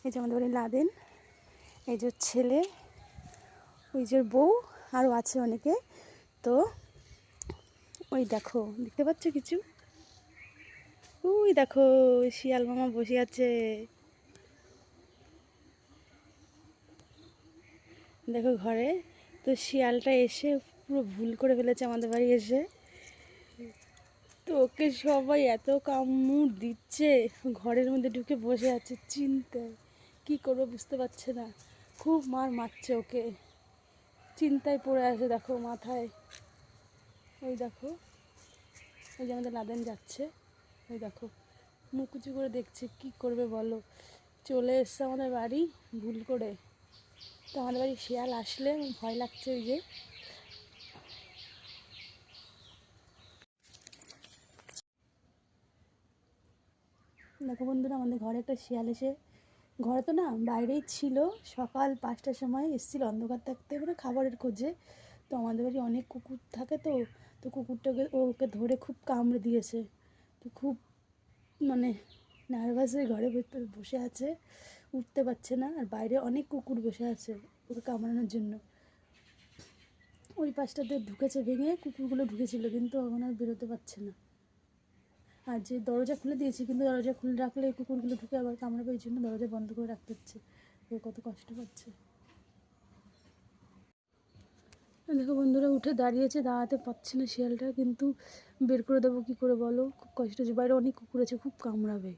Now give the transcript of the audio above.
এই যে আমাদের বাড়ির লাদেন, এই যে ছেলে, ওই যে বউ, আরও আছে অনেকে। তো ওই দেখো, দেখতে পাচ্ছ কিছু? ওই দেখো শিয়াল মামা বসে আছে, দেখো ঘরে। তো শিয়ালটা এসে পুরো ভুল করে ফেলেছে আমাদের বাড়ি এসে। তো ওকে সবাই এত কামড় দিচ্ছে, ঘরের মধ্যে ঢুকে বসে আছে চিন্তায়, কী করবে বুঝতে পারছে না। খুব মার মারছে ওকে, চিন্তায় পড়ে আছে দেখো মাথায়। ওই দেখো, ওই যে আমাদের লাদেন যাচ্ছে, ওই দেখো মুখ উঁচু করে দেখছে কি করবে বলো। চলে এসছে আমাদের বাড়ি ভুল করে। তো আমাদের বাড়ি শিয়াল আসলে ভয় লাগছে। ওই যে দেখো বন্ধুরা, আমাদের ঘরে একটা শিয়াল এসে, ঘরে তো না বাইরেই ছিল, সকাল 5টার সময় এসেছিল অন্ধকার থাকতে, মানে খাবারের খোঁজে। তো আমাদের বাড়ি অনেক কুকুর থাকে, তো তো কুকুরটাকে ওকে ধরে খুব কামড়ে দিয়েছে। তো খুব মানে নার্ভাস হয়ে ঘরের ভেতর বসে আছে, উঠতে পারছে না। আর বাইরে অনেক কুকুর বসে আছে ওকে কামড়ানোর জন্য। ওই পাশটাতে ঢুকেছে ভেঙে, কুকুরগুলো ঢুকেছিল কিন্তু এখন আর বেরোতে পারছে না। আর যে দরজা খুলে দিয়েছি, কিন্তু দরজা খুলে রাখলে এই কুকুরগুলো ঢুকে আবার কামড়াবে, এই জন্য দরজা বন্ধ করে রাখতে হচ্ছে। কত কষ্ট পাচ্ছে দেখো বন্ধুরা, উঠে দাঁড়িয়েছে, দাঁড়াতে পারছে না শিয়ালটা, কিন্তু বের করে দেবো কী করে বলো, খুব কষ্ট হচ্ছে। বাইরে অনেক কুকুর আছে, খুব কামড়াবে।